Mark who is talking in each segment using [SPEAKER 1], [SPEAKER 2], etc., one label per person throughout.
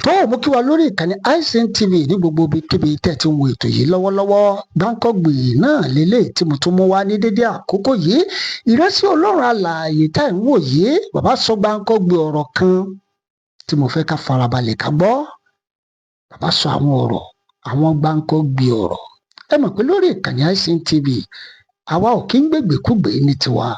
[SPEAKER 1] tó mú kí wa lórí ìkànnì ICN TV ní gbogbo ibikíbi tẹ́ ti ń wo ètò yìí lọ́wọ́lọ́wọ́ Gbáǹkọ́gbì náà lélẹ̀ tí mo tún mú wá ní dédé àkókò yìí ìránṣẹ́ Ọlọ́run alààyè tá ẹ̀ ń wò yìí bàbá sọ Gbáǹkọ́gbì ọ̀rọ̀ kan tí mo fẹ́ ká farabalẹ̀ ká gbọ́. Bàbá sọ àwọn ọ̀rọ̀, àwọn Gbáǹkọ́gbì ọ̀rọ̀. Ẹ mọ̀ pé lórí ìkànnì ICN TV àwa ò kí ń gbègbèkúgbè ní tiwa.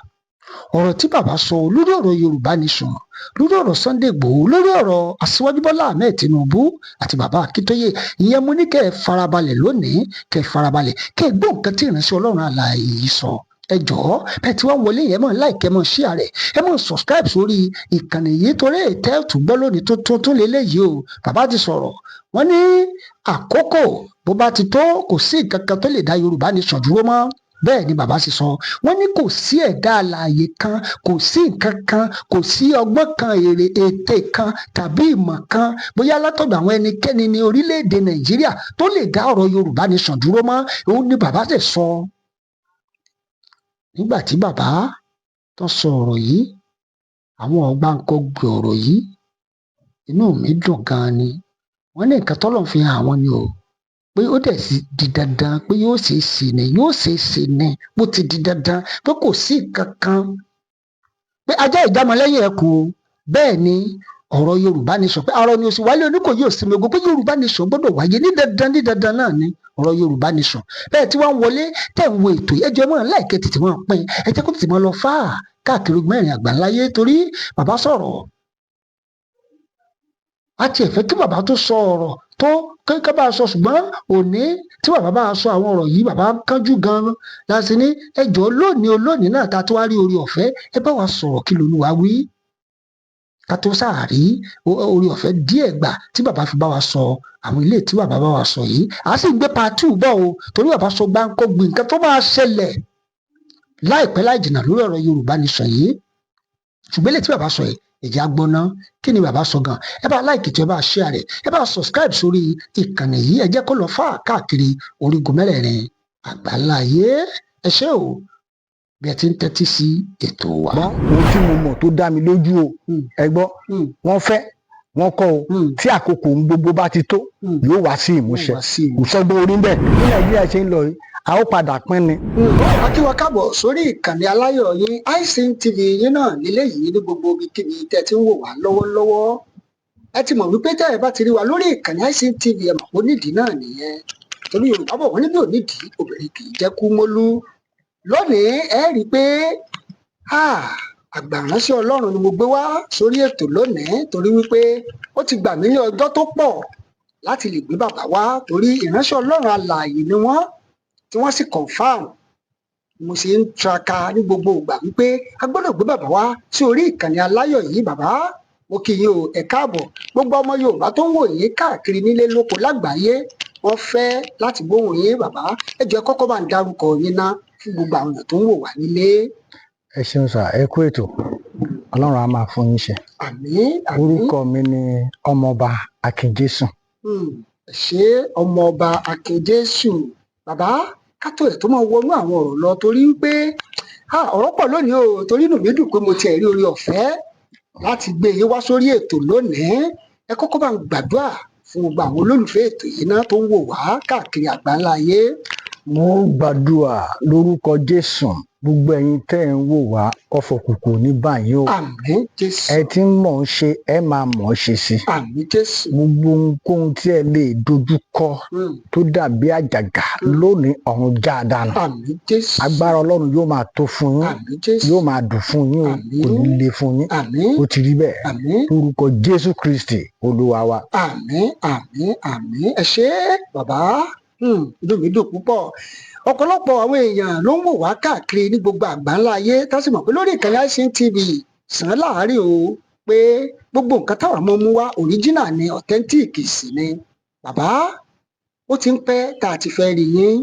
[SPEAKER 1] Ọ̀rọ̀ tí bàbá sọ lórí ọ̀rọ̀ Yorùbá Nation, lórí ọ̀rọ̀ Sunday Igboho, lórí ọ̀rọ̀ Aṣíwájú Bọ́lá Ahmed Tinubu àti bàbá Akíntóyè, ìyẹn mo ní kẹ́ ẹ farabalẹ̀ lónìí, kẹ́ ẹ farabalẹ̀ kẹ́ ẹ gbọ́ nǹkan tí ìránṣẹ́ Ọlọ́run alààyè yìí sọ. Ẹ jọ̀ọ́ bẹ́ẹ̀ tí wọ́n wọlé yẹn mọ̀ like, ẹ mọ̀ share rẹ̀, ẹ mọ̀ subscribe sórí ìkànnì yìí torí ètò ẹ̀tù gbọ́ lónìí tó lélẹ́yìí o. Bàbá ti sọ̀rọ̀, wọ́n ní àkókò bó bá ti tó kò sí nǹkan kan tó lè dá Yorùbá Nation dúró mọ́. Bẹ́ẹ̀ ni bàbá sì sọ, wọ́n ní kò sí ẹ̀dá alààyè kan, kò sí nǹkan kan, kò sí ọgbọ́n kan, ète kan tàbí ìmọ̀ kan bóyá látọ̀dọ̀ àwọn ẹnikẹ́ni ní orílẹ̀-èdè Nàìjíríà tó lè dá ọ̀rọ̀ Yorùbá Nation dúró mọ́. Òun ni bàbá sì sọ. Nígbà tí bàbá tó sọ ọ̀rọ̀ yìí, àwọn Gbáǹkọ́gbì ọ̀rọ̀ yìí, inú mi dùn gan-an ni. Wọ́n ní nǹkan tọ́lọ́run fi hàn àwọn ni o, pé ó dẹ̀ sì di dandan pé yóò ṣe é ṣe ni, yóò ṣe é ṣe ni, bó ti di dandan pé kò sí nǹkan kan, pé ajá ìjámọ̀lẹ́yìn ẹkùn o. Bẹ́ẹ̀ ni ọ̀rọ̀ Yorùbá Nation pé arọ ni oṣù wálé Oníkòyí òsínmi ogun pé Yorùbá Nation gbọ́dọ̀ wáyé ní dandan náà ni ọ̀rọ̀ Yorùbá Nation. Bẹ́ẹ̀ tí wọ́n wọlé tẹ̀ ń wo ètò yìí, ẹ jẹ́ mọ́ láìkẹ́ tètè mọ́ pín, ẹ jẹ́ kó tètè mọ́ lọ fà á káàkiri mẹ́rin àgbáńláyé torí bàbá sọ̀rọ̀. A ti ẹ̀fẹ́ kí bàbá tó sọ ọ̀rọ̀ tó kẹ́kẹ́ bá a sọ, ṣùgbọ́n òní tí bàbá bá a sọ àwọn ọ̀rọ̀ yìí bàbá kánjú gan-an láti ní ẹjọ́ olónìí náà ta tó wá rí orí ọ̀fẹ́ ẹ bá wa sọ̀rọ̀ kí l'Olúwa wí ká tó sáàrí orí ọ̀fẹ́ díẹ̀ gbà tí bàbá fi bá wa sọ àwọn ilé tí bàbá bá wa sọ yìí. À sì gbé part 2 bọ̀ o torí bàbá sọ Gbáǹkọ́gbì nǹkan tó máa ṣẹlẹ̀ láìpẹ́ láì jìnnà lórí ọ̀rọ̀ Yorùbá Nation yìí. Ṣùgbọ́n ilé tí bàbá sọ yìí ẹ̀jẹ̀ agbọ́ná kí ni bàbá sọ gan. Ẹ bá like tí ẹ bá share rẹ̀, ẹ bá subscribe sórí ìkànnì yìí, ẹ jẹ́ kó lọ fà káàkiri orígun mẹ́rẹ̀ẹ̀rin àgbáláyé. Ẹ ṣé o bí ẹ ti ń tẹ́tí sí ètò wa.
[SPEAKER 2] Ohun tí mo mọ̀ tó dá mi lójú o, ẹ gbọ́, wọ́n fẹ́ wọ́n kọ́ o, tí àkókò ń gbogbo bá ti tó yóò wá sí ìmúṣẹ. Kò sọ́gbọ́n orí bẹ́ẹ̀ bí Nàìjíríà ṣe ń lọ yìí a ó padà pín ni.
[SPEAKER 1] A kí wa káàbọ̀ sórí ìkànnì aláyọ̀ yín ICN TV yín náà nílé yìí ní gbogbo ibikíbi tẹ́ ti ń wò wá lọ́wọ́lọ́wọ́. Ẹ ti mọ̀ wípé tẹ́ ẹ bá ti rí wa lórí ìkànnì ICN TV ẹ mọ̀ pé onídìí náà nìyẹn. Torí Yorùbá bọ̀ wọ́n níbi onídìí obìnrin kì í jẹ́ kú mólú. Lónìí ẹ rí i pé àgbà ìránṣẹ́ Ọlọ́run ni mo gbé wá sórí ètò lónìí torí wípé ó ti gbà mí ní ọjọ́ tó pọ̀ láti lè gbé bàbá wá torí ìránṣẹ́ Ọlọ́run alààyè ni wọ́n tí wọ́n sì confam. Mo ṣe ń traka ní gbogbo ìgbà wípé a gbọ́dọ̀ gbé bàbá wá sí orí ìkànnì aláyọ̀ yìí. Bàbá mo kí yín o, ẹ káàbọ̀. Gbogbo ọmọ Yorùbá tó ń wò yín káàkiri nílé lóko lágbàáyé wọ́n fẹ́ láti gbóhùn yín. Bàbá ẹ jọ̀ọ́ kọ́kọ́ bá ń dárúkọ yín ná fún gbogbo àwọn èèyàn tó ń wò wá nílé.
[SPEAKER 2] Ẹ ṣeun sà, ẹ kú ètò, Ọlọ́run á máa fún yín ṣe.
[SPEAKER 1] Àmín àmín.
[SPEAKER 2] Orúkọ mi ni Ọmọọba Akínjésù.
[SPEAKER 1] Ẹ ṣé Ọmọọba Akínjésù. Bàbá kátó ẹ̀ tó máa wọnú àwọn ọ̀rọ̀ lọ torí pé ọ̀rọ̀ pọ̀ lónìí o torí inú mi dùn pé mo tiẹ̀ rí orí ọ̀fẹ́ láti gbé yín wá sórí ètò lónìí. Ẹ kọ́kọ́ bá ń gbàdúrà fún gbogbo àwọn olólùfẹ́ ètò yìí náà tó ń wò wá káàkiri àgbáńlá ayé.
[SPEAKER 2] Mo gbàdúrà lórúkọ Jésù gbogbo ẹ̀yin tẹ́ ẹ̀ ń wò wá ọ̀fọ̀ kòkò ní báyìí o.
[SPEAKER 1] Àmín Jésù.
[SPEAKER 2] Ẹ ti ń mọ̀ ọ́n ṣe ẹ máa mọ̀ ọ́n ṣe sí.
[SPEAKER 1] Àmín Jésù.
[SPEAKER 2] Gbogbo ohunkóhun tí ẹ lè dojú kọ tó dàbí àjàgà lónìí ọ̀run já dànù.
[SPEAKER 1] Àmín Jésù.
[SPEAKER 2] Agbára Ọlọ́run yóò máa tó fún yín.
[SPEAKER 1] Àmín Jésù.
[SPEAKER 2] Yóò máa dùn fún yín o, kò ní le fún yín.
[SPEAKER 1] Àmín.
[SPEAKER 2] Ó ti rí bẹ́ẹ̀.
[SPEAKER 1] Àmín.
[SPEAKER 2] Lórúkọ Jésù Kristi Olúwa wa.
[SPEAKER 1] Àmín àmín àmín. Ẹ ṣé bàbá, inú mi dùn púpọ̀. Ọ̀pọ̀lọpọ̀ àwọn èèyàn ló ń wò wá káàkiri ní gbogbo àgbáńlá ayé tá sì mọ̀ pé lórí ìkànnì ICN TV sàn láàárín o pé gbogbo nǹkan táwọn ọmọ mú wá original ni authentic sì ni. Bàbá ó ti ń pẹ́ tá a ti fẹ́ rí yín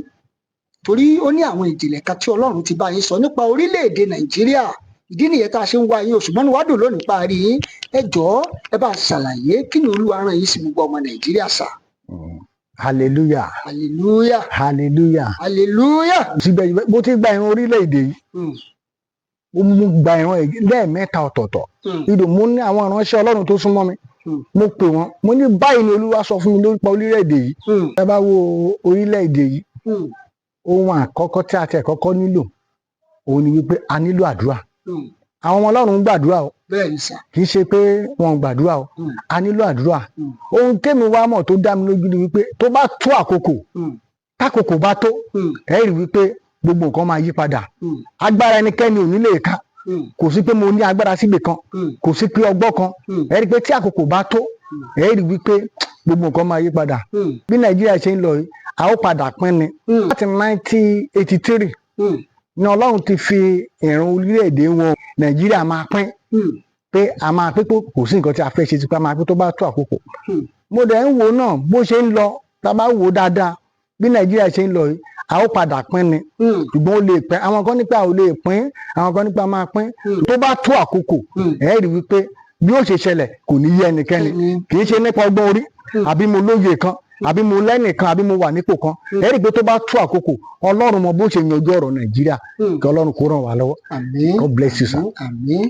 [SPEAKER 1] torí ó ní àwọn ìjìnlẹ̀ kan tí Ọlọ́run ti bá yín sọ nípa orílẹ̀-èdè Nàìjíríà. Ìdí nìyẹn tá a ṣe ń wá yín o, ṣùgbọ́n wá dùn lónìí parí yín. Ẹ jọ̀ọ́ ẹ bá ṣàlàyé kí ni Olúwa rán yín sí gbogbo ọmọ Nàìjíríà sà.
[SPEAKER 2] Hallelujah.
[SPEAKER 1] Hallelujah.
[SPEAKER 2] Hallelujah.
[SPEAKER 1] Hallelujah.
[SPEAKER 2] Bó ti gba ìran orílẹ̀-èdè yìí ó mú gba ìran lẹ́ẹ̀mẹ́ta ọ̀tọ̀ọ̀tọ̀. Mo ní àwọn ìránṣẹ́ Ọlọ́run tó súnmọ́ mi mo pè wọ́n mo ní báyìí ni Olúwa sọ fún mi lórúkọ orílẹ̀-èdè yìí ẹ bá wo orílẹ̀-èdè yìí ohun àkọ́kọ́ tí a ti kọ́kọ́ nílò òun ni wípé a nílò àdúrà àwọn ọmọ Ọlọ́run ń gbàdúrà o kì í ṣe pé wọn ń gbàdúrà o a nílò àdúrà ohun tèmi wá mọ̀ tó dá mi lójú ni wípé tó bá tó àkókò tákòkò bá tó ẹ rí wípé gbogbo nǹkan máa yí padà agbára ẹnikẹ́ni ò ní lè ká kò sí pé mo ní agbára síbì kan kò sí pé ọgbọ́n kan ẹ rí pé tí àkókò bá tó ẹ rí wípé gbogbo nǹkan máa yí padà bí Nàìjíríà ṣe ń lọ yìí a ó padà pín ni láti 1983 ni Ọlọ́run ti fi ìran orílẹ̀-èdè wọn Nàìjíríà máa pín pé a máa pín pé kò sí nǹkan tí a fẹ́ ṣe ti pé a máa pín tó bá tó àkókò mo dẹ̀ ń wò náà bó ṣe ń lọ tá a bá wò dáadáa bí Nàìjíríà ṣe ń lọ yìí a ó padà pín ni ṣùgbọ́n ó lè pín àwọn kan nípa ò lè pín àwọn kan nípa máa pín tó bá tó àkókò ẹ rí wípé bí ó ṣe ṣẹlẹ̀ kò ní yé ẹnikẹ́ni kì í ṣe nípa ọgbọ́n orí àbí mo lóye kan àbí mo lẹ́nìkan àbí mo wà nípò kan ẹ rí i pé tó bá tó àkókò Ọlọ́run mọ bó ṣe yanjú ọ̀rọ̀ Nàìjíríà kí Ọlọ́run kó ràn wá lọ́wọ́. God bless you sir.
[SPEAKER 1] Àmín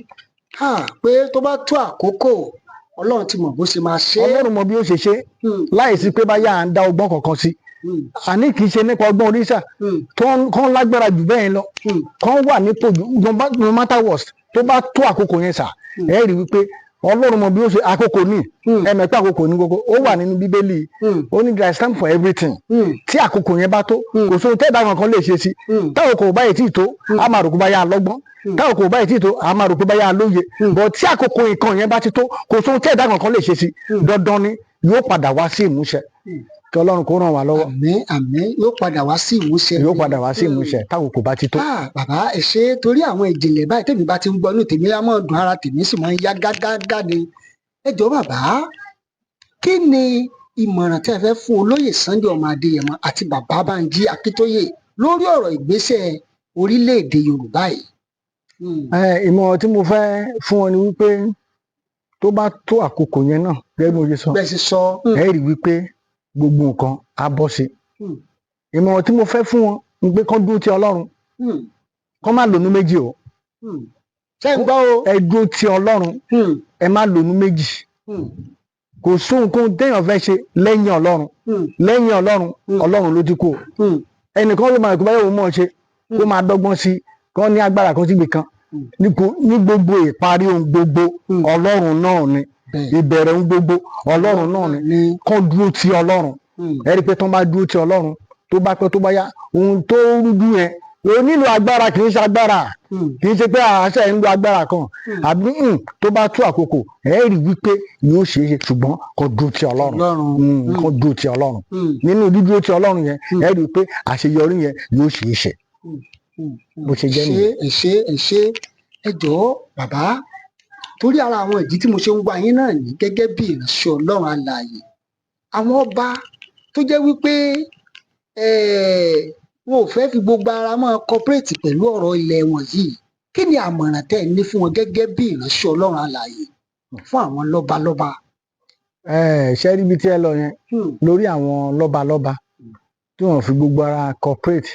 [SPEAKER 1] pé tó bá tó àkókò Ọlọ́run ti mọ̀ bó ṣe máa ṣe.
[SPEAKER 2] Ọlọ́run mọ bí ó ṣe ṣe láì sí pé báyà à ń dá ọgbọ́n kankan sí àní kì í ṣe nípa ọgbọ́n oríṣà kán lágbára jù bẹ́ẹ̀ lọ kán wà nípò no matter what tó bá tó àkókò yẹn sà ẹ rí wípé Ọlọ́run mọ bí ó ṣe àkókò ní ẹ̀mẹ̀pẹ́ àkókò ní gbogbo ó wà nínú Bíbélì ó ní there is time for everything tí àkókò yẹn bá tó kò sóhun tẹ́ẹ̀dá kankan lè ṣe sí táwọn kò báyìí tí ì tó a máa rò kó báyà lọ́gbọ́n táwọn kò báyìí tí ì tó a máa rò kó báyà lóye bọ̀ tí àkókò nǹkan yẹn bá ti tó kò sóhun tẹ́ẹ̀dá kankan lè ṣe sí dandan ni yóò padà wá sí ìmúṣẹ kí Ọlọ́run kó ràn wá lọ́wọ́.
[SPEAKER 1] Àmín yóò padà wá sí ìmúṣẹ.
[SPEAKER 2] yóò padà wá sí ìmúṣẹ táwọn kò bá ti tó.
[SPEAKER 1] Bàbá ẹ ṣé torí àwọn ìjìnlẹ̀ báyìí tèmi bá ti ń gbọ́ inú tèmi á mọ̀ dùn ara tèmi sì máa ń yá gágágá ni. Ẹ jọ̀ọ́ bàbá kí ni ìmọ̀ràn tẹ́ ẹ fẹ́ fún olóyè Sunday ọmọ Adéyẹmọ àti bàbá Bánjí Akíntóyè lórí ọ̀rọ̀ ìgbésẹ̀ orílẹ̀-èdè Yorùbá yìí.
[SPEAKER 2] Ìmọ̀ràn tí mo fẹ́ fún wọn ni wípé tó bá tó àkókò yẹn náà gẹ́gẹ́ bí mo ṣe sọ
[SPEAKER 1] bẹ́ẹ̀ sì sọ
[SPEAKER 2] ẹ rí wípé gbogbo nǹkan á bọ́ sí. Ìmọ̀ràn tí mo fẹ́ fún wọn ni pé kán dúró ti Ọlọ́run kán má lónú méjì o.
[SPEAKER 1] Ṣé ń gbọ́ o?
[SPEAKER 2] Ẹ dúró ti Ọlọ́run ẹ má lónú méjì kò sóhun kóhun téèyàn fẹ́ ṣe lẹ́yìn Ọlọ́run lẹ́yìn Ọlọ́run Ọlọ́run ló ti kú o. Ẹnìkan ló máa kó báyọ̀ òun mọ̀ ṣe kó máa dọ́gbọ́n sí kán ní agbára kan síbi kan ní gbogbo ìparí ohun gbogbo Ọlọ́run náà ni ìbẹ̀rẹ̀ ohun gbogbo Ọlọ́run náà ni kán dúró ti Ọlọ́run ẹ rí i pé tán bá dúró ti Ọlọ́run tó bá pẹ́ tó bá yá ohun tó rújú yẹn ó nílò agbára kì í ṣe agbára kì í ṣe pé àṣẹ ń lo agbára kan àbí tó bá tó àkókò ẹ rí i wípé yóò ṣe é ṣe ṣùgbọ́n kán dúró ti Ọlọ́run kán dúró ti Ọlọ́run nínú dídúró ti Ọlọ́run yẹn ẹ rí i pé àṣeyọrí yẹn yóò ṣe é ṣe bó ṣe jẹ́ nìyẹn.
[SPEAKER 1] ẹ ṣé ẹ jọ̀ọ́ bàbá torí ara àwọn ìdí tí mo ṣe ń wá yín náà ní gẹ́gẹ́ bí ìránṣẹ́ Ọlọ́run alààyè àwọn ọba tó jẹ́ wípé wọn ò fẹ́ fi gbogbo ara máa cooperate pẹ̀lú ọ̀rọ̀ ilẹ̀ wọn yìí kí ni àmọ̀ràn tẹ́ ẹ ní fún wọn gẹ́gẹ́ bí ìránṣẹ́ Ọlọ́run alààyè fún àwọn lọ́balọ́ba.
[SPEAKER 2] ṣe rí ibi tí ẹ lọ yẹn lórí àwọn lọ́balọ́ba tí wọn fi gbogbo ara cooperate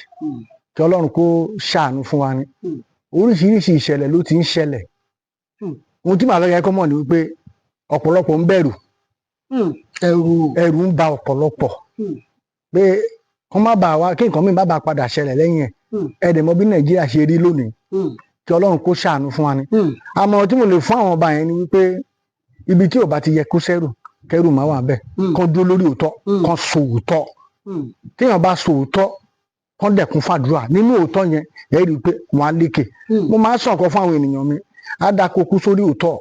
[SPEAKER 2] kí Ọlọ́run kó ṣàánú fún wa ni oríṣiríṣi ìṣẹ̀lẹ̀ ló ti ń ṣẹlẹ̀ ohun tí màá fẹ́ kẹ́ kọ́ mọ̀ ni wípé ọ̀pọ̀lọpọ̀ ń bẹ̀rù ẹ̀rù ń ba ọ̀pọ̀lọpọ̀ pé kọ́ má bàa wá kí nǹkan mi má bàa padà ṣẹlẹ̀ lẹ́yìn ẹ̀ ẹ̀dẹ̀ mọ̀ bí Nàìjíríà ṣe rí lónìí kí Ọlọ́run kó ṣàánú fún wa ni àmọ́ tí mo lè fún àwọn ọba yẹn ni wípé ibi tí ò bá ti yẹ kó kẹ́rù máa wà bẹ́ẹ̀ kán dúró lórí òótọ́ kán so òótọ́ téèyàn bá so òótọ́ kán dẹ̀kun fàdúrà nínú òótọ́ yẹn ẹ rí i pé wọ́n á lékè mo máa ń sàn kan fún àwọn ènìyàn mi á dá kó kú sórí òótọ́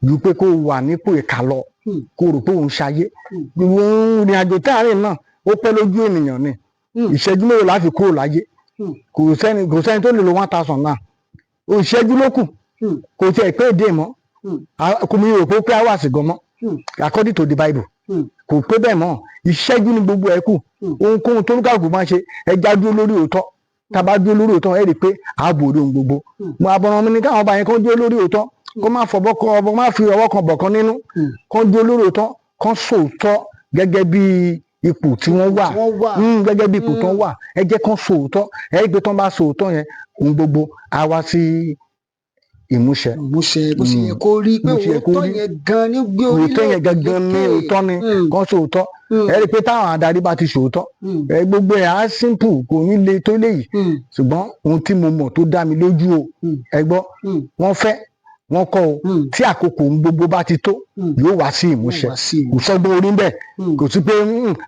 [SPEAKER 2] ju pé kó wà nípò ìkà lọ kó rò pé òun ṣayé ìrìn àjò táàrin náà ó pẹ́ lójú ènìyàn ni ìṣẹ́jú mélòó láti kúrò láyé kò sẹ́ni tó lè lo 1000 náà ìṣẹ́jú ló kù kò tiẹ̀ pé èdè mọ́ kò mi rò pé hours gan mọ́ according to the Bible kò pé bẹ́ẹ̀ mọ́ ìṣẹ́jú ni gbogbo ẹ̀ kù ohunkóhun tó ń kàkùn máa ṣe ẹja dúró lórí òótọ́ tá a bá dúró lórí òótọ́ ẹ rí i pé ààbò òde ohun gbogbo mo àbọ̀ràn mi ní káwọn ọba yẹn kán dúró lórí òótọ́ kó má fi ọwọ́ kan bọ̀ kan nínú kán dúró lórí òótọ́ kán sòótọ́ gẹ́gẹ́ bí ipò tí wọ́n wà gẹ́gẹ́ bí ipò tí wọ́n wà ẹ jẹ́ kán sòótọ́ ẹ rí i pé tán bá sòótọ́ yẹn ohun gbogbo á wá sí ìmúṣẹ
[SPEAKER 1] bó ṣe yẹ kó rí pé òótọ́ yẹn gan ní gbé
[SPEAKER 2] òótọ́ yẹn gangan ní òótọ́ ni kan sòótọ́ ẹ rí i pé táwọn adarí bá ti sòótọ́ gbogbo ẹ̀ á simple kò ní le tó léyìí ṣùgbọ́n ohun tí mo mọ̀ tó dá mi lójú o ẹ gbọ́ wọ́n fẹ́ wọ́n kọ́ o tí àkókò gbogbo bá ti tó yóò wá sí ìmúṣẹ kò sọ́gbọ́n orí ń bẹ̀ kò sí pé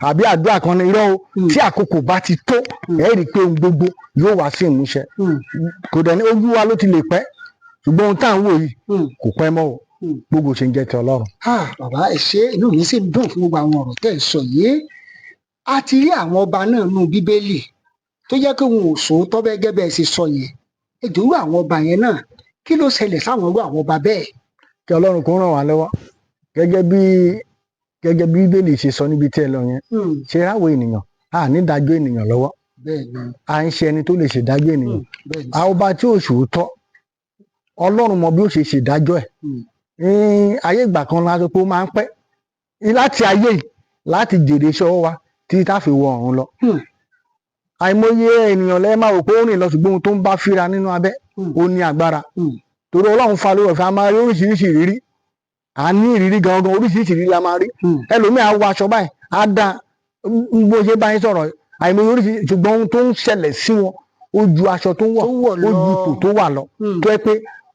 [SPEAKER 2] àbí àdúrà kan ní irọ́ o tí àkókò bá ti tó ẹ rí i pé ohun gbogbo yóò wá sí ìmúṣẹ kò dẹ̀ ní ojú wa ló ti lè pẹ́ ṣùgbọ́n ohun tá à ń wò yìí kò pẹ́ mọ́ o gbogbo ṣe ń jẹ́ ti Ọlọ́run.
[SPEAKER 1] Bàbá ẹ ṣé, inú mi sì dùn fún gbogbo àwọn ọ̀rọ̀ tẹ́ ẹ sọ yìí. A ti rí àwọn ọba náà nínú Bíbélì tó jẹ́ pé wọn ò sòótọ́ gẹ́gẹ́ bẹ́ẹ̀ ṣe sọ yẹn. Ìdúró àwọn ọba yẹn náà kí ló ṣẹlẹ̀ sáwọn irú àwọn ọba bẹ́ẹ̀?
[SPEAKER 2] Kí Ọlọ́run kó ràn wá lọ́wọ́ gẹ́gẹ́ bí Bíbélì ṣe sọ níbi tí ẹ lọ yẹn ṣe ráwọ̀ ènìyàn a ní dájọ́ ènìyàn lọ́wọ́ à ń ṣe ẹni tó lè ṣèdájọ́ ènìyàn àwọn ọba tí ò sòótọ́ Ọlọ́run mọ bí ó ṣe ṣèdájọ́ ẹ̀ ní ayé ìgbà kan la sọ pé ó máa ń pẹ́ láti ayé yìí láti jèrè iṣẹ́ ọwọ́ wa tí tá fi wọ ọ̀run lọ àìmọye ènìyàn lẹ́ẹ̀ máa rò pé ó rìn lọ ṣùgbọ́n ohun tó ń bá fíra nínú abẹ́ ó ní agbára torí Ọlọ́run fa lórí ọ̀fẹ́ a máa rí oríṣiríṣi ìrírí a ní ìrírí gangan oríṣiríṣi ìrírí la máa rí ẹlòmíì á wọ aṣọ báyìí á dá bó ṣe bá yín sọ̀rọ̀ àìmọye oríṣiríṣi ṣùgbọ́n ohun tó ń ṣẹlẹ̀ sí wọn ó ju aṣọ tó ń wọ̀ ó ju ipò tó wà lọ tó yẹ pé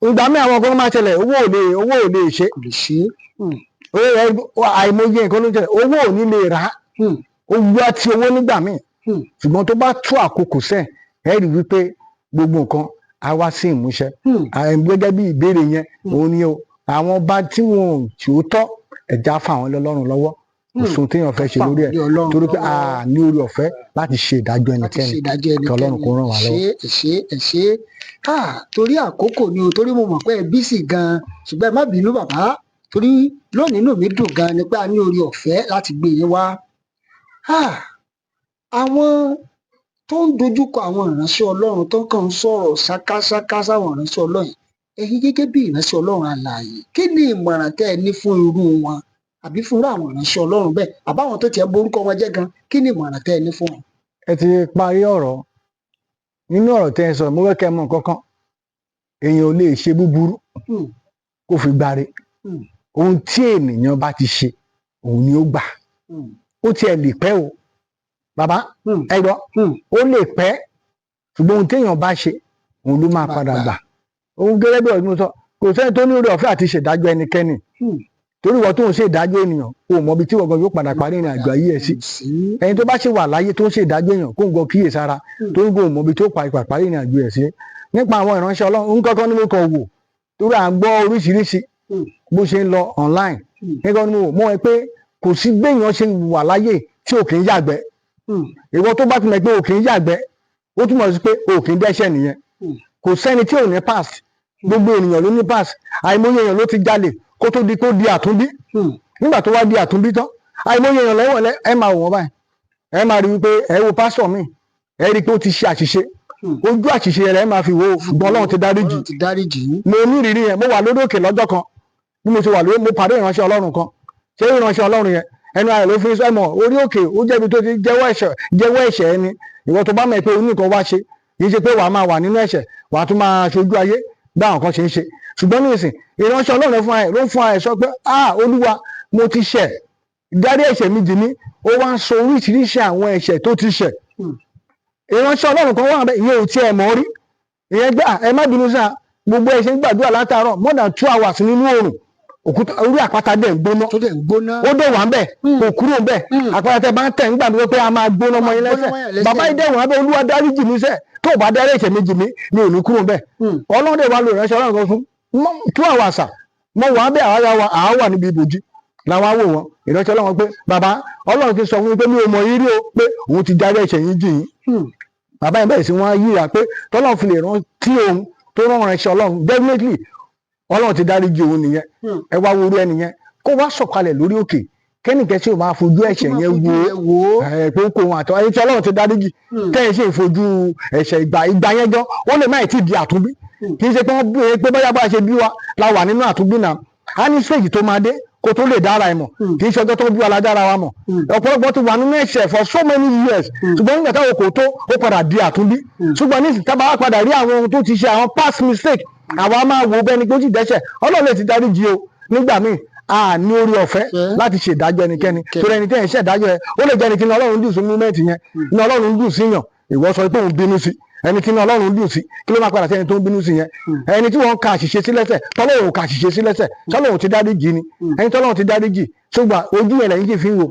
[SPEAKER 2] ìgbà míì àwọn ọkùnrin máa ṣẹlẹ̀ owó ò lè ṣe àìmọye nǹkan ló ń ṣẹlẹ̀ owó ò ní lè rà á owó àti owó nígbà míì ṣùgbọ́n tó bá tó àkókò sẹ́ẹ̀ ẹ rí wípé gbogbo nǹkan á wá sí ìmúṣẹ gẹ́gẹ́ bí ìbéèrè yẹn òun ni o àwọn ọba tí wọn ò tí ó tọ́ ẹ̀já fà wọ́n lọ́rùn lọ́wọ́ kò sóhun téèyàn fẹ́ ṣe lórí ẹ̀ torí pé a ní orí ọ̀fẹ́ láti ṣe ìdájọ́ ẹnikẹ́ni kí Ọlọ́run kó ràn wá lọ́wọ́.
[SPEAKER 1] Torí àkókò ni o torí mo mọ̀ pé ẹ bísí gan-an ṣùgbọ́n ẹ má bínú bàbá torí lónìí inú mi dùn gan-an ni pé a ní orí ọ̀fẹ́ láti gbé yín wá. Àwọn tó ń dojúkọ àwọn ìránṣẹ́ Ọlọ́run tó kàn ń sọ̀rọ̀ ṣákáṣáká sáwọn ìránṣẹ́ Ọlọ́run ẹ̀yin gẹ́gẹ́ bí ìránṣẹ́ Ọlọ́run alààyè kí ni ìmọ̀ràn tẹ́ ẹ ní fún irú wọn àbí fúnra àwọn ìránṣẹ́ Ọlọ́run bẹ́ẹ̀ àbáwọn tó tiẹ̀ borúkọ wọn jẹ́ gan kí ni ìmọ̀ràn tẹ́ ẹ ní fún wọn?
[SPEAKER 2] Ẹ ti parí ọ̀rọ̀ nínú ọ̀rọ̀ tẹ́ ẹ sọ mo fẹ́ kẹ́ ẹ mọ̀ kankan èèyàn ò lè ṣe búburú kó fi gbáre ohun tí ènìyàn bá ti ṣe òun ni ó gbà ó tiẹ̀ lè pẹ́ o bàbá ẹ gbọ́ ó lè pẹ́ ṣùgbọ́n ohun téèyàn bá ṣe òun ló máa padà gbà òun gẹ́gẹ́ bí ọdún sọ kò sẹ́ni tó ní oore ọ̀fẹ́ àti ṣèdájọ́ ẹnikẹ́ni torí wọ́n tó ń ṣe ìdájọ́ ènìyàn kò mọ ibi tí wọ́n gan yóò padà parí ìrìn àjò ayé ẹ̀ sí ẹni tó bá ṣe wà láyé tó ń ṣe ìdájọ́ èèyàn kó ń gan kíyè sára torí kò mọ ibi tó parí ìrìn àjò ẹ̀ sí nípa àwọn ìránṣẹ́ Ọlọ́run nǹkan kan ni mo kàn wò torí à ń gbọ́ oríṣiríṣi bó ṣe ń lọ online nǹkan ni mo wò mọ́ ẹ pé kò sí gbẹ̀yàn ṣe wà láyé tí ò kì í yàgbẹ́ ìwọ tó bá ti mọ̀ pé ò kì í yàgbẹ́ ó túmọ̀ sí pé ò kì í dẹ́ṣẹ̀ nìyẹn kò sẹ́ni tí ò ní pass gbogbo ènìyàn ló ní pass àìmọye èèyàn ló ti jalè kó tó di àtúnbí nígbà tó wá di àtúnbí tán àìmọye èèyàn lẹ́wọ̀n ẹ máa wò wọ́n báyìí ẹ máa rí wípé ẹ wo pásítọ̀ mi ẹ rí i pé ó ti ṣe àṣìṣe ojú àṣìṣe rẹ̀ ẹ máa fi wò ó ṣùgbọ́n Ọlọ́run ti dáríjì mo ní ìrírí yẹn mo wà lórí òkè lọ́jọ́ kan bí mo ṣe wà lórí mo pàdé ìránṣẹ́ Ọlọ́run kan ṣé ìránṣẹ́ Ọlọ́run yẹn ẹnu ayọ̀ ló fi sọ ẹ̀mọ́ orí òkè ó jẹ́bi tó ti jẹ́wọ́ ẹ̀ṣẹ̀ ẹni ìwọ tó bá mọ̀ pé oníkan wá ṣe kì í ṣe pé wàá máa wà nínú ẹ̀ṣẹ̀ wàá tún máa ṣojú ayé bá àwọn kan ṣe ń ṣe ṣùgbọ́n ní ìsìn ìránṣẹ́ Ọlọ́run fún ẹ ló ń fún ẹ sọ pé Olúwa mo ti ṣẹ̀ dárí ẹ̀ṣẹ̀ mi jì mí ó wá ń sọ oríṣiríṣi àwọn ẹ̀ṣẹ̀ tó ti ṣẹ̀ ìránṣẹ́ Ọlọ́run kan wà bẹ́ẹ̀ ìyẹn ò tiẹ̀ mọ̀ rí ìyẹn gbà ẹ má bínú sáà gbogbo ẹ̀ṣẹ̀ ń gbàdúrà látàárọ̀ more than 2 hours nínú oòrùn òkúta orí àpáta dẹ̀ ń gbóná ó dẹ̀ wà ń bẹ̀ kò kúrò ń bẹ̀ àpáta tẹ bá ń tẹ̀ ń gbàdúrà pé a máa gbóná mọ́ yín lẹ́sẹ̀ bàbá yìí dẹ̀ wà ń bẹ̀ Olúwa dáríjì mí sẹ́ tó o bá dárí ẹ̀ṣẹ̀ mi jì mí ni ò ní kúrò ń bẹ̀ Ọlọ́run dẹ̀ wà lò ìránṣẹ́ Ọlọ́run kan fún 2 hours mo wà ń bẹ̀ àá wà níbi ibòjì làwọn awò wọn ìránṣẹ́ Ọlọ́run pé bàbá Ọlọ́run ti sọ fún mi pé mi ò mọ̀ yín rí o pé òun ti dárí ẹ̀ṣẹ̀ yín jì yín bàbá yẹn bẹ̀rẹ̀ sí wọn yíra pé tọ́lọ́run fi lè rántí òun tó rán ìránṣẹ́ Ọlọ́run definitely Ọlọ́run ti dáríjì òun nìyẹn ẹ wá wo orí ẹni yẹn kó wá sọ̀kalẹ̀ lórí òkè kẹ́nìkẹ́ tí o máa fojú ẹ̀ṣẹ̀ yẹn wo pé kò wọn àtọ́ ẹni tí Ọlọ́run ti dáríjì tẹ́yìn sì fojú ẹ̀ṣẹ̀ ìgbà yẹn gan ó lè má ì tí di àtúnbí kì í ṣe pé wọ́n bí pé bóyá bá a ṣe bí wa la wà nínú àtúnbí náà á ní stage tó máa dé kó tó lè dára ẹ̀ mọ̀ kì í ṣe ọjọ́ tó bí aládára wa mọ̀ ọ̀pọ̀lọpọ̀ ti wà nínú ẹ̀ṣẹ̀ for so many years ṣùgbọ́n nígbà táwọn kò tó ó padà di àtúnbí ṣùgbọ́n nísìnyí tábà wá padà rí àwọn ohun tó ti ṣe àwọn past mistake àwa máa wo bẹ́ni pé ó ti dẹ́ṣẹ̀ Ọlọ́run lè ti dáríjì o nígbà míì a ní orí ọ̀fẹ́ láti ṣe ìdájọ́ ẹnikẹ́ni torí ẹni tẹ́yìn ṣe ìdájọ́ ẹ ó lè jẹ́ ẹni tí ní Ọlọ́run dùn sí múmẹ́ǹtì yẹn ní Ọlọ́run dùn sí yàn ìwọ sọ pé òun bínú sí ẹni tí ní Ọlọ́run dùn sí kí ló máa padà sí ẹni tó ń bínú sí yẹn ẹni tí wọ́n ka àṣìṣe sí lẹ́sẹ̀ tọ́lọ́run ò ka àṣìṣe sí lẹ́sẹ̀ tọ́lọ́run ti dáríjì ni ẹni tọ́lọ́run ti dáríjì ṣùgbọ́n ojú yẹn lẹ́yìn kì í fi wò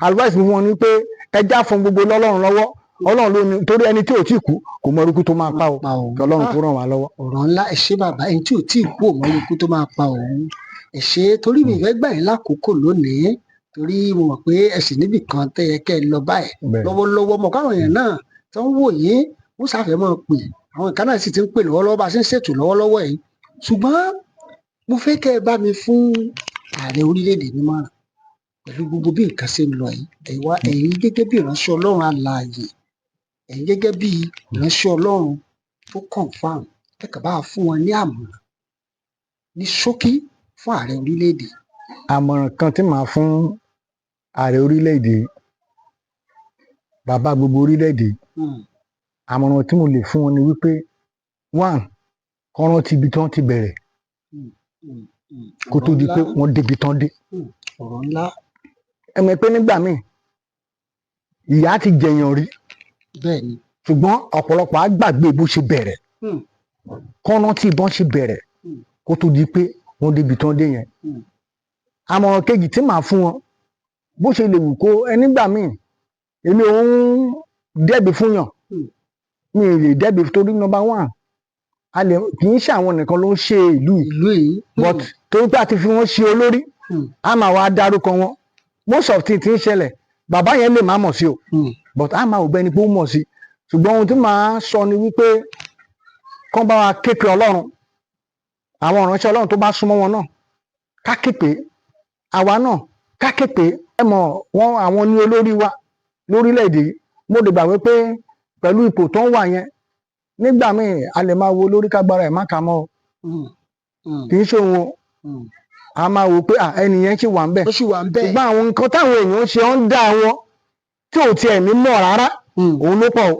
[SPEAKER 2] advice mi wọn ni pé ẹja fún gbogbo lọ́lọ́run lọ́wọ́ Ọlọ́run ló ní torí ẹni tí ò tí kú kò mọ orúkú tó máa pa o kí Ọlọ́run tó ràn wá lọ́wọ́.
[SPEAKER 1] ọ̀rọ̀ ńlá ẹ ṣé bàbá ẹni tí ò tí kú ò mọ orúkú tó máa pa òun ẹ ṣé torí mi fẹ́ gbà yín lákòókò lónìí torí mo mọ̀ pé ẹ sì níbì kan tẹ́ yẹ kẹ́ ẹ lọ báyìí lọ́wọ́lọ́wọ́ mọ̀ káwọn èèyàn náà tó ń wò yín wọ́n ṣàfẹ́ mọ́ pè àwọn ìka náà sì ti ń pè lọ́wọ́lọ́wọ́ bá a ṣe ń ṣètò lọ́wọ́lọ́wọ́ yìí ṣùgbọ́n mo fẹ́ kẹ́ ẹ bá mi fún ààrẹ orílẹ̀-èdè nímọ̀ràn pẹ̀lú gbogbo bí nǹkan ṣe ń lọ yìí ẹ̀yin gẹ́gẹ́ bí ìránṣẹ́ Ọlọ́run alààyè ẹ̀yin gẹ́gẹ́ bí ìránṣẹ́ Ọlọ́run tó confam kẹ́kọ̀ọ́ bá fún wọn ní àmọ̀ràn ní ṣókí fún ààrẹ orílẹ̀-èdè.
[SPEAKER 2] àmọ̀ràn kan tí màá fún ààrẹ orílẹ̀-èdè bàbá gbogbo orílẹ̀-èdè àmọ̀ràn tí mo lè fún wọn ni wípé one kọ́ rántí ibi tí wọ́n ti bẹ̀rẹ̀ kó tó di pé wọ́n débi tán dé.
[SPEAKER 1] ọ̀rọ̀ ńlá.
[SPEAKER 2] ẹ mọ̀ pé nígbà míì ìyà ti jẹyàn rí
[SPEAKER 1] bẹ́ẹ̀ni
[SPEAKER 2] ṣùgbọ́n ọ̀pọ̀lọpọ̀ á gbàgbé bó ṣe bẹ̀rẹ̀ kọ́ rántí ìbọn ṣe bẹ̀rẹ̀ kó tó di pé wọ́n débi tán dé yẹn. àmọ̀ràn kejì tí màá fún wọn bó ṣe lè wù kó nígbà míì èmi ò ń dẹ́bi fún yàn mi ì lè dẹ́bi torí number one kì í ṣe àwọn nìkan ló ń ṣe ìlú yìí but torí pé a ti fi wọ́n ṣe olórí a máa wá dárúkọ wọn most of things tí ń ṣẹlẹ̀ bàbá yẹn lè má mọ̀ sí o but a máa ò bẹ́ni pé ó mọ̀ sí ṣùgbọ́n ohun tí màá sọ ni wípé kán bá wa képe Ọlọ́run àwọn ìránṣẹ́ Ọlọ́run tó bá súnmọ́ wọn náà ká képe àwa náà ká képe ẹ mọ̀ wọn àwọn ní olórí wa lórílẹ̀‐èdè mo lè gbà wípé pẹ̀lú ipò tó ń wà yẹn nígbà míì a lè máa wo lórí kágbára ẹ̀ má kà mọ́ o kì í ṣe òun a máa wò pé ẹni yẹn ṣì wà ń bẹ̀ ṣùgbọ́n àwọn nǹkan táwọn èèyàn ṣe ń dá wọn tí ò tiẹ̀ ní mọ̀ rárá òun ló pọ̀ o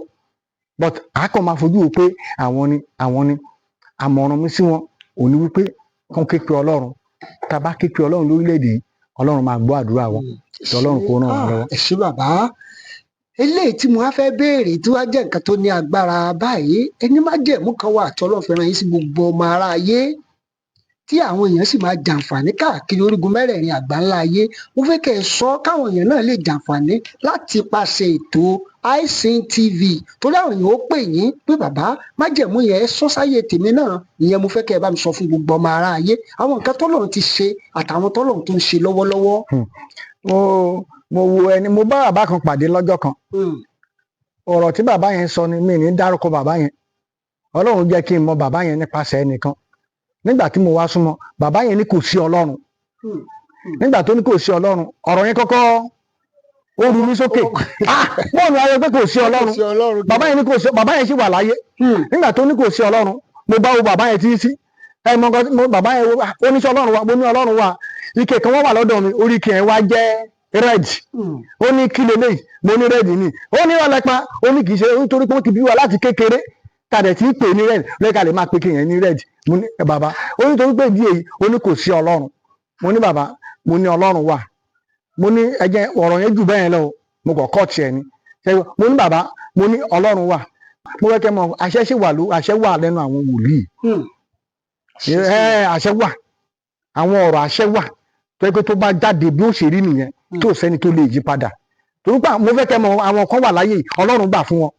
[SPEAKER 2] but a kàn máa fojú wò pé àwọn ni àmọ̀ràn mi sí wọn òun ni wípé kán képe Ọlọ́run tá a bá képe Ọlọ́run lórílẹ̀‐èdè yìí Ọlọ́run máa gbọ́ àdúrà wọn tí Ọlọ́run kó ràn wọ́n lọ́wọ́.
[SPEAKER 1] ẹ ṣé bàbá eléyìí tí mo wá fẹ́ béèrè tí wàá jẹ́ nǹkan tó ní agbára báyìí ẹni má jẹ̀mú kan wà tí Ọlọ́run fẹ́ràn yín sí gbogbo ọmọ aráyé tí àwọn èèyàn sì máa jàǹfààní káàkiri orígun mẹ́rẹ̀ẹ̀rin àgbáńlá ayé mo fẹ́ kẹ́ ẹ sọ káwọn èèyàn náà lè jàǹfààní láti pàṣẹ ètò iSyn TV torí àwọn èèyàn ó pè yín pé bàbá májẹ̀mú yẹn ẹ sọ sáyé tèmi náà ìyẹn mo fẹ́ kẹ́ ẹ bá mi sọ fún gbogbo ọmọ aráyé àwọn nǹkan tọ́lọ́run ti ṣe àtàwọn tọ́lọ́run tó ń ṣe lọ́wọ́lọ́wọ́.
[SPEAKER 2] mo wo ẹni mo bá bàbá kan pàdé lọ́jọ́ kan ọ̀rọ̀ tí bàbá yẹn sọ ni mi ní dárúkọ bàbá yẹn Ọlọ́run jẹ́ kí n mọ bàbá yẹn nípasẹ̀ ẹnìkan nígbà tí mo wá súnmọ́ bàbá yẹn ní kò sí Ọlọ́run nígbà tó ní kò sí Ọlọ́run ọ̀rọ̀ yẹn kọ́kọ́ ó rú mi sókè bọ́ọ̀lù ayọ̀ pé kò sí Ọlọ́run bàbá yẹn ní kò sí bàbá yẹn sì wà láyé nígbà tó ní kò sí Ọlọ́run mo bá wo bàbá yẹn tí sí bàbá yẹn oníṣẹ́ Ọlọ́run wa mo ní Ọlọ́run wa ike kan wọ́n wà lọ́dọ̀ mi orí ike yẹn wá jẹ́ red ó ní kí leléyìí mo ní red ni ó ní ọlẹ́pàá ó ní kì í ṣe nítorí pé wọ́n ti bí wa láti kékeré tàdé tí pè ní red lẹ́ka lè máa pe kí yẹn ní red mo ní bàbá ó ní torí pé díẹ̀ yìí ó ní kò sí Ọlọ́run mo ní bàbá mo ní Ọlọ́run wà mo ní ẹjẹ ọ̀rọ̀ yẹn jù bẹ́ẹ̀ lọ mo kọ̀ kọ́ tiẹ̀ ni mo ní bàbá mo ní Ọlọ́run wà mo fẹ́ kẹ́ mọ̀ àṣẹ sì wà àṣẹ wà lẹ́nu àwọn wòlíì àṣẹ wà àwọn ọ̀rọ̀ àṣẹ wà tó yẹ pé tó bá jáde bí ó ṣe rí nìyẹn tó sẹ́ni tó lè yí padà torí pé mo fẹ́ kẹ́ mọ̀ àwọn kan wà láyé Ọlọ́run gbà fún wọn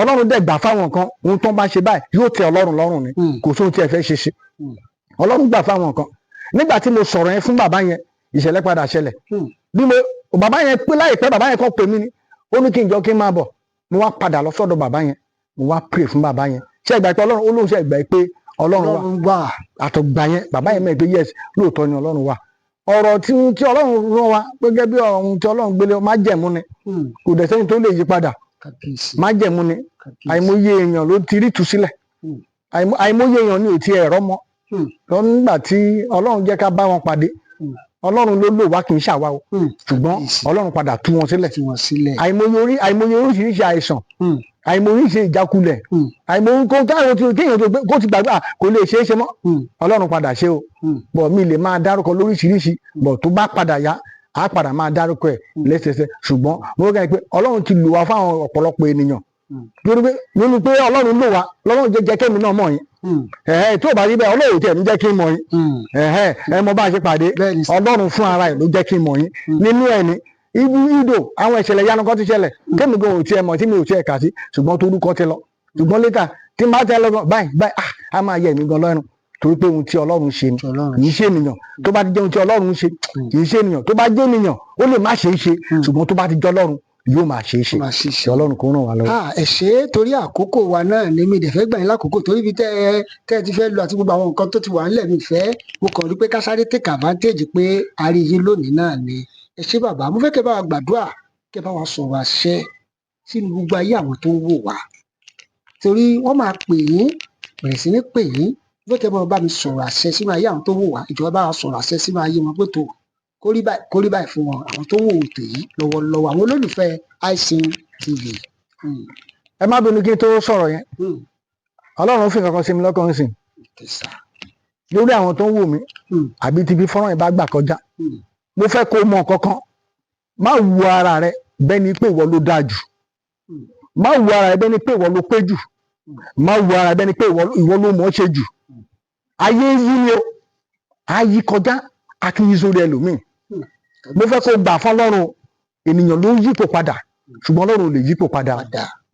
[SPEAKER 2] Ọlọ́run dẹ̀ gbà fáwọn kan ohun tó ń bá ṣe báyìí yóò tẹ́ Ọlọ́run lọ́rùn ni kò sóhun tí ẹ fẹ́ ṣe Ọlọ́run gbà fáwọn kan nígbà tí mo sọ̀rọ̀ yẹn fún bàbá yẹn ìṣẹ̀lẹ̀ padà ṣẹlẹ̀ bí bàbá yẹn pé láìpẹ́ bàbá yẹn kàn pè mí ni ó ní kí n jọ kí n máa bọ̀ mo wá padà lọ sọ́dọ̀ bàbá yẹn mo wá pray fún bàbá yẹn ṣé ìgbà pé Ọlọ́run ó lóun ṣe ìgbà pé Ọlọ́run wà àtọ̀gbà yẹn bàbá yẹn mọ̀ pé yes lóòótọ́ ni Ọlọ́run wà ọ̀rọ̀ tí Ọlọ́run rán wa gẹ́gẹ́ bí ọ̀run tí Ọlọ́run gbélé májẹ̀mú ni kò dẹ̀ sẹ́ni tó lè yí padà májẹ̀mú ni àìmọye èèyàn ló ti rí ìtúsílẹ̀ àìmọye èèyàn ni ò ti ẹ̀rọ mọ́ lọ nígbà tí Ọlọ́run jẹ́ ká bá wọn pàdé Ọlọ́run ló lò wá kì í ṣàwa o ṣùgbọ́n Ọlọ́run padà tú wọn sílẹ̀ àìmọye oríṣiríṣi àìsàn àìmọye oríṣiríṣi ìjákulẹ̀ àìmọye kó ti gbàgbà kò lè ṣeé ṣe mọ́ Ọlọ́run padà ṣe o bọ̀ mi lè máa dárúkọ lóríṣiríṣi bọ̀ tó bá padà yá á padà máa dárúkọ ẹ̀ lẹ́sẹsẹ ṣùgbọ́n mo rò pé Ọlọ́run ti lò wá fáwọn ọ̀pọ̀lọpọ̀ ènìyàn nínú pé Ọlọ́run lò wá lọ́lọ́run jẹ́ kẹ́mi náà mọ̀ yín tó bá rí bẹ́ẹ̀ Ọlọ́run tẹ̀ ń jẹ́ kí n mọ̀ yín mo bá ṣe pàdé Ọlọ́run fún ara ẹ̀ ló jẹ́ kí n mọ̀ yín nínú ẹ̀ ní ìdò àwọn ìṣẹ̀lẹ̀ yanu kan ti ṣẹlẹ̀ kémi gan ò tiẹ̀ mọ̀ tí mi ò tiẹ̀ kà sí ṣùgbọ́n torúkọ ti lọ ṣùgbọ́n létà tí n bá tẹ lọ́gàn báyìí á máa yẹ mí gan lọ́rùn torí pé ohun tí Ọlọ́run ṣe ni kì í ṣe ènìyàn tó bá ti jẹ́ ohun tí Ọlọ́run ṣe kì í ṣe ènìyàn tó bá jẹ́ ènìyàn ó lè má ṣe é ṣe ṣùgbọ́n tó bá ti jẹ́ Ọlọ́run yóò máa ṣe é ṣe Ọlọ́run kò ràn wá lọ́wọ́.
[SPEAKER 1] ẹ ṣe é torí àkókò wa náà ni mi dẹ̀ fẹ́ gbà yín lákòókò torí ibi tẹ́ ẹ ti fẹ́ lọ àti gbogbo àwọn nǹkan tó ti wà ńlẹ̀ mi fẹ́ mo kàn rí pé ká sáré take advantage pé a rí yín lónìí náà ni ẹ ṣé bàbá mo fẹ́ kẹ́ bá wa gbàdúrà kẹ́ bá wa sọ̀rọ̀ àṣẹ sínú gbogbo ayé àwọn tó ń wò wá torí wọ́n máa pè yín bẹ̀rẹ̀ sí ní pè yín mo fẹ́ kẹ́ bá mi sọ̀rọ̀ àṣẹ sínú ayé àwọn tó ń wò wá ìjọba bá wa sọ̀rọ̀ àṣẹ sínú ayé wọn pé tó kó rí báyìí fún wọn àwọn tó ń wò ètò yìí lọ́wọ́lọ́wọ́ àwọn olólùfẹ́ iSeen TV.
[SPEAKER 2] ẹ má bínú kí n tó sọ̀rọ̀ yẹn Ọlọ́run fi kankan sí mi lọ́kàn sí lórí àwọn tó ń wò mí àbí tí bí fọ́nrán yẹn bá gbà kọjá mo fẹ́ kó mọ kankan má wo ara rẹ bẹ́ẹ̀ ni pé ìwọ ló dáa jù má wo ara rẹ bẹ́ẹ̀ ni pé ìwọ ló pé jù má wo ara rẹ bẹ́ẹ̀ ni pé ìwọ ló mọ̀ ọ́ ṣe jù ayé yí ni o ayé kọjá akínyí sórí ẹlòmíì mo fẹ́ kó gbà fún Ọlọ́run ènìyàn ló ń yípo padà ṣùgbọ́n Ọlọ́run ò lè yípo padà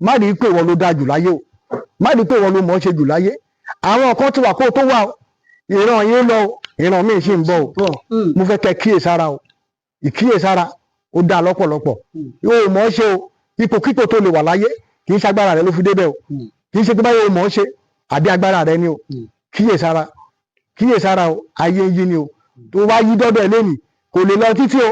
[SPEAKER 2] má rí i pé ìwọ ló dáa jù láyé o má rí i pé ìwọ ló mọ̀ ọ́ ṣe jù láyé àwọn kan ti wà kó tó wà o ìran yín lọ o ìran míì sì ń bọ̀ o mo fẹ́ kẹ́ kíyèsára o ìkíyèsára ó dáa lọ́pọ̀lọpọ̀ yóò mọ̀ ọ́ ṣe o ipòkípò tó lè wà láyé kì í ṣe agbára rẹ ló fi débẹ̀ o kì í ṣe pé báyìí o mọ̀ ọ́ ṣe àbí agbára rẹ ni o kíyèsára o ayé yí ni o tó wá yí dọ́dọ̀ ẹ lẹ́nìí kò lè lọ títí o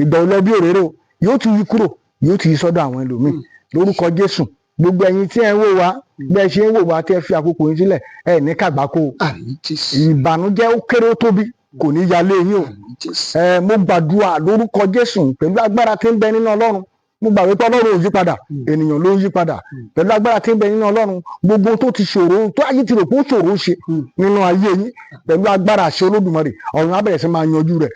[SPEAKER 2] ìgbà ò lọ bí òréré o yóò ti yí kúrò yóò ti yí sọ́dọ̀ àwọn ẹlòmíì lórúkọ Jésù gbogbo ẹ̀yin tí ẹ ń wò wá bẹ́ẹ̀ ṣe ń wò wá tí ẹ fi àkókò yín sílẹ̀ ẹ ní kàgbákò ìbànújẹ́ ó kéré ó tóbi kò ní yálé yín o mo gbàdúrà lórúkọ Jésù pẹ̀lú agbára tí ń bẹ nínú Ọlọ́run mo gbà wípé Ọlọ́run ò yí padà ènìyàn ló ń yí padà pẹ̀lú agbára tí ń bẹ nínú Ọlọ́run gbogbo tó ti ṣòro tó ayé ti rò pé ó ṣòro ṣe nínú ayé yín pẹ̀lú agbára àṣẹ Olódùmarè ọ̀run á bẹ̀rẹ̀ sí máa yanjú rẹ̀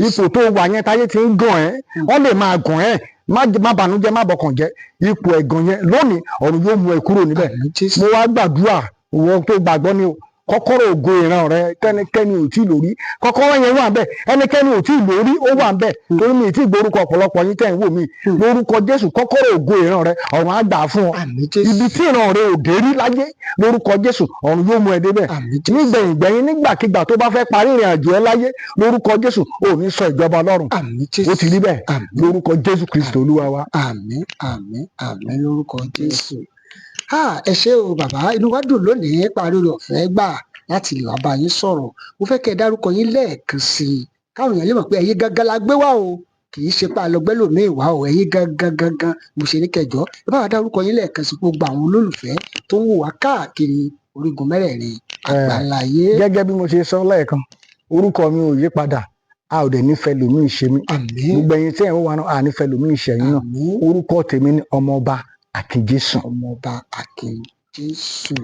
[SPEAKER 2] ipò tó wà yẹn táyé ti ń gàn ẹ́ wọ́n lè máa gàn ẹ́ má bànújẹ́ má bọkàn jẹ́ ipò ẹ̀gàn yẹn lónìí ọ̀run yóò mú ẹ kúrò níbẹ̀ mo wá gbàdúrà ìwọ tó gbàgbọ́ ni o kọ́kọ́rọ́ ògo ìran rẹ kẹ́nikẹ́ni ò tí ì lórí kọ́kọ́rọ́ yẹn wà bẹ́ẹ̀ ẹnikẹ́ni ò tí ì lórí ó wà bẹ́ẹ̀ torí mi ì tí ì gborúkọ ọ̀pọ̀lọpọ̀ yín tẹ̀ ń wò mí lórúkọ Jésù kọ́kọ́rọ́ ògo ìran rẹ ọ̀run á gbà fún ọ ibi tí ìran rẹ ò dé rí láyé lórúkọ Jésù ọ̀run yóò mú ẹ débẹ̀ nígbẹ̀yìn nígbàkigbà tó bá fẹ́ parí ìrìn àjò ẹ láyé lórúkọ Jésù ò ní sọ ìjọba Ọlọ́run ó ti rí bẹ́ẹ̀ lórúkọ Jésù Kristi Olúwa wa.
[SPEAKER 1] àmín àmín àmín lórúkọ Jésù. ẹ ṣé o bàbá inú wa dùn lónìí parí ọ̀fẹ́ gbà láti lè wá bá yín sọ̀rọ̀ mo fẹ́ kẹ́ ẹ dárúkọ yín lẹ́ẹ̀kan sí i káwọn èèyàn lè mọ̀ pé ẹ̀yin gangan la gbé wá o kì í ṣe pa àlọ́gbẹ́ lòmíì wá o ẹ̀yin gangan mo ṣe ní kẹjọ ẹ bá wa dárúkọ yín lẹ́ẹ̀kan sí gbogbo àwọn olólùfẹ́ tó ń wò wá káàkiri orígun mẹ́rẹ̀ẹ̀rin àgbáláyé.
[SPEAKER 2] gẹ́gẹ́ bí mo ṣe sọ lẹ́ẹ̀kan orúkọ mi ò yí padà a ò dẹ̀ nífẹ̀ẹ́ lòmíì ṣe mí gbogbo ẹ̀yin tí ẹ̀ ń wò wá náà a nífẹ̀ẹ́ lòmíì ṣe yín náà orúkọ tèmi ni Ọmọọba Akínjésù.
[SPEAKER 1] Ọmọọba Akínjésù.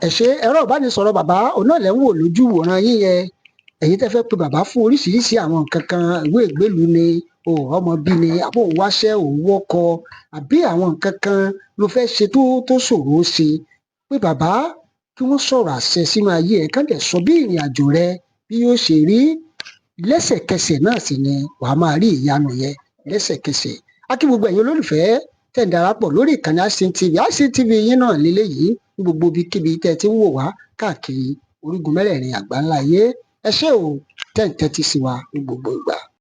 [SPEAKER 1] ẹ ṣé ẹ̀rọ ìbánisọ̀rọ̀ bàbá òun náà lẹ́ ń wò lójú wòran yín yẹn ẹ̀yin tẹ́ fẹ́ pe bàbá fún oríṣiríṣi àwọn nǹkan kan ìwé ìgbélùú ni ọmọ bí ni àbò òun wáṣẹ́ òun wọ́kọ àbí àwọn nǹkan kan ló fẹ́ ṣe tó ṣòro ṣe pé bàbá kí wọ́n sọ̀rọ̀ àṣẹ sínú ayé ẹ̀ kán dẹ̀ sọ bí ìrìn àjò rẹ bí yóò ṣe rí lẹ́sẹ̀kẹsẹ̀ náà sì ni wàá máa rí ìyanu yẹn lẹ́sẹ̀kẹsẹ̀ á kí gbogbo ẹ̀yin olólùfẹ́ tẹ̀ ń darapọ̀ lórí ìkànnì iSeen TV yín náà lélẹ́yìí ní gbogbo ibikíbi tẹ́ ẹ ti ń wò wá káàkiri orígun mẹ́rẹ̀ẹ̀rin àgbáńlá ayé ẹ ṣé o tẹ́ ń tẹ́tí sí wa ní gbogbo ìgbà.